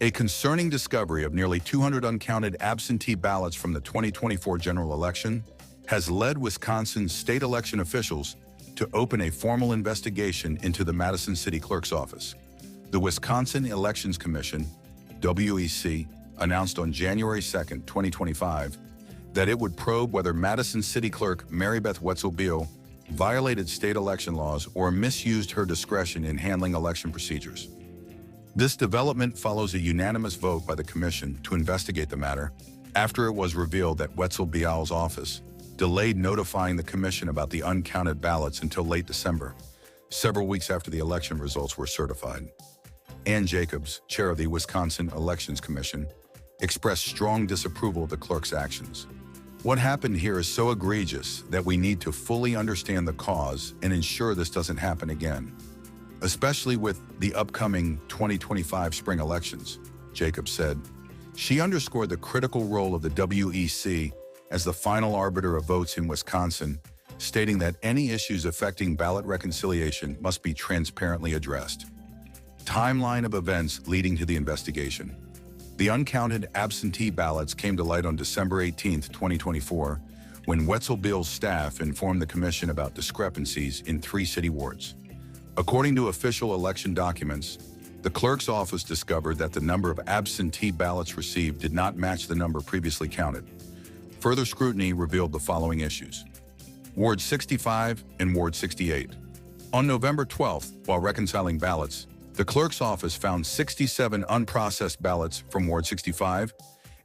A concerning discovery of nearly 200 uncounted absentee ballots from the 2024 general election has led Wisconsin's state election officials to open a formal investigation into the Madison City Clerk's office. The Wisconsin Elections Commission, WEC, announced on January 2, 2025, that it would probe whether Madison City Clerk Maribeth Wetzel-Biehl violated state election laws or misused her discretion in handling election procedures. This development follows a unanimous vote by the commission to investigate the matter after it was revealed that Wetzel-Biehl's office delayed notifying the commission about the uncounted ballots until late December, several weeks after the election results were certified. Ann Jacobs, chair of the Wisconsin Elections Commission, expressed strong disapproval of the clerk's actions. What happened here is so egregious that we need to fully understand the cause and ensure this doesn't happen again, especially with the upcoming 2025 spring elections, Jacobs said. She underscored the critical role of the WEC as the final arbiter of votes in Wisconsin, stating that any issues affecting ballot reconciliation must be transparently addressed. Timeline of events leading to the investigation. The uncounted absentee ballots came to light on December 18, 2024, when Wetzel-Biehl's staff informed the commission about discrepancies in 3 city wards. According to official election documents, the clerk's office discovered that the number of absentee ballots received did not match the number previously counted. Further scrutiny revealed the following issues. Ward 65 and Ward 68. On November 12th, while reconciling ballots, the clerk's office found 67 unprocessed ballots from Ward 65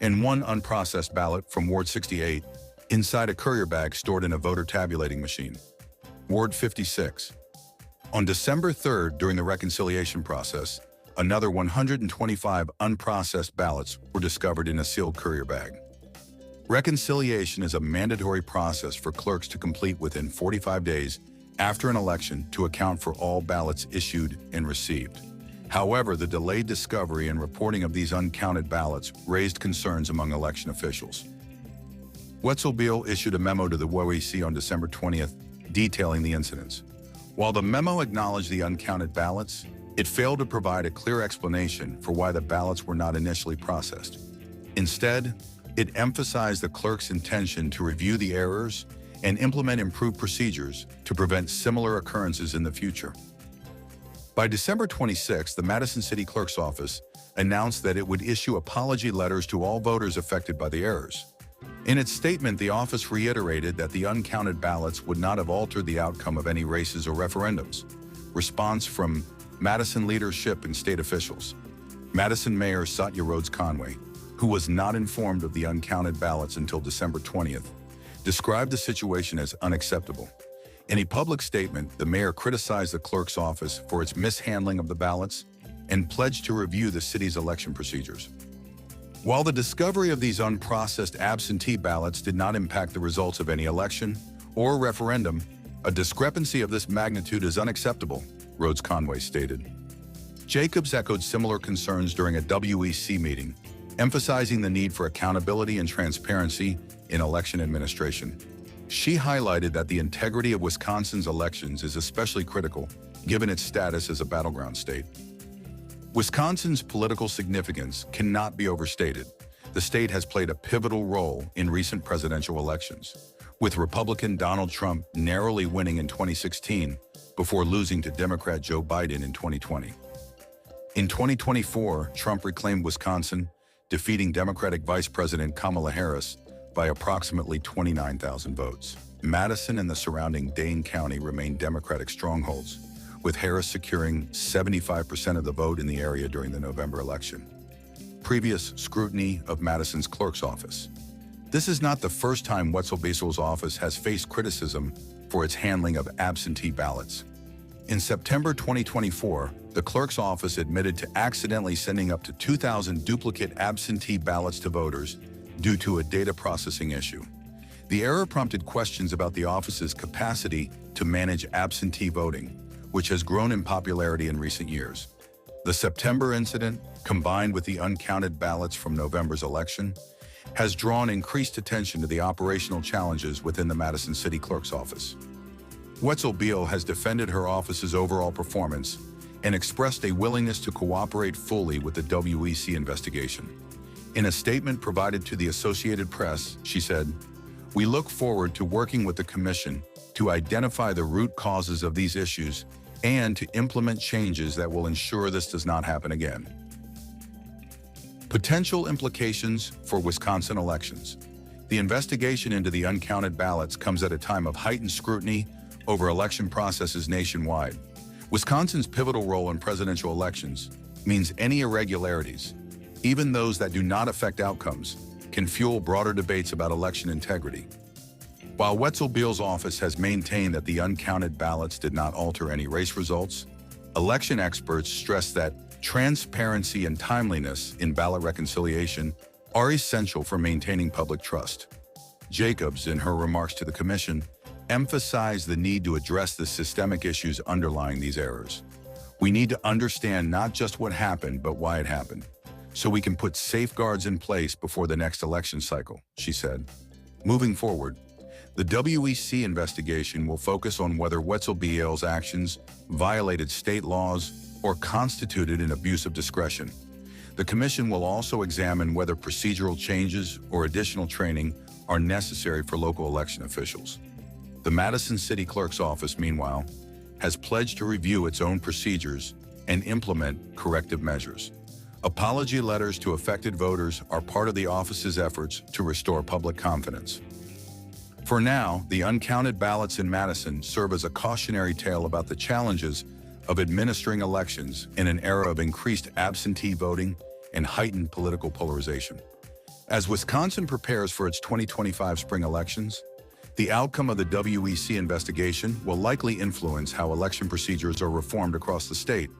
and 1 unprocessed ballot from Ward 68 inside a courier bag stored in a voter tabulating machine. Ward 56. On December 3rd, during the reconciliation process, another 125 unprocessed ballots were discovered in a sealed courier bag. Reconciliation is a mandatory process for clerks to complete within 45 days after an election to account for all ballots issued and received. However, the delayed discovery and reporting of these uncounted ballots raised concerns among election officials. Wetzel-Biehl issued a memo to the WEC on December 20th detailing the incidents. While the memo acknowledged the uncounted ballots, it failed to provide a clear explanation for why the ballots were not initially processed. Instead, it emphasized the clerk's intention to review the errors and implement improved procedures to prevent similar occurrences in the future. By December 26, the Madison City Clerk's office announced that it would issue apology letters to all voters affected by the errors. In its statement, the office reiterated that the uncounted ballots would not have altered the outcome of any races or referendums. Response from Madison leadership and state officials. Madison Mayor Satya Rhodes Conway, who was not informed of the uncounted ballots until December 20th, described the situation as unacceptable. In a public statement, the mayor criticized the clerk's office for its mishandling of the ballots and pledged to review the city's election procedures. While the discovery of these unprocessed absentee ballots did not impact the results of any election or referendum, a discrepancy of this magnitude is unacceptable, Rhodes Conway stated. Jacobs echoed similar concerns during a WEC meeting, emphasizing the need for accountability and transparency in election administration. She highlighted that the integrity of Wisconsin's elections is especially critical, given its status as a battleground state. Wisconsin's political significance cannot be overstated. The state has played a pivotal role in recent presidential elections, with Republican Donald Trump narrowly winning in 2016 before losing to Democrat Joe Biden in 2020. In 2024, Trump reclaimed Wisconsin, defeating Democratic Vice President Kamala Harris by approximately 29,000 votes. Madison and the surrounding Dane County remain Democratic strongholds, with Harris securing 75% of the vote in the area during the November election. Previous scrutiny of Madison's clerk's office. This is not the first time Wetzel-Biehl's office has faced criticism for its handling of absentee ballots. In September 2024, the clerk's office admitted to accidentally sending up to 2,000 duplicate absentee ballots to voters due to a data processing issue. The error prompted questions about the office's capacity to manage absentee voting, which has grown in popularity in recent years. The September incident, combined with the uncounted ballots from November's election, has drawn increased attention to the operational challenges within the Madison City Clerk's office. Wetzel-Biehl has defended her office's overall performance and expressed a willingness to cooperate fully with the WEC investigation. In a statement provided to the Associated Press, she said, "We look forward to working with the Commission to identify the root causes of these issues and to implement changes that will ensure this does not happen again." Potential implications for Wisconsin elections. The investigation into the uncounted ballots comes at a time of heightened scrutiny over election processes nationwide. Wisconsin's pivotal role in presidential elections means any irregularities, even those that do not affect outcomes, can fuel broader debates about election integrity. While Wetzel-Biehl's office has maintained that the uncounted ballots did not alter any race results, election experts stress that transparency and timeliness in ballot reconciliation are essential for maintaining public trust. Jacobs, in her remarks to the Commission, emphasized the need to address the systemic issues underlying these errors. "We need to understand not just what happened, but why it happened, so we can put safeguards in place before the next election cycle," she said. Moving forward, the WEC investigation will focus on whether Wetzel-Biehl's actions violated state laws or constituted an abuse of discretion. The Commission will also examine whether procedural changes or additional training are necessary for local election officials. The Madison City Clerk's office, meanwhile, has pledged to review its own procedures and implement corrective measures. Apology letters to affected voters are part of the office's efforts to restore public confidence. For now, the uncounted ballots in Madison serve as a cautionary tale about the challenges of administering elections in an era of increased absentee voting and heightened political polarization. As Wisconsin prepares for its 2025 spring elections, the outcome of the WEC investigation will likely influence how election procedures are reformed across the state.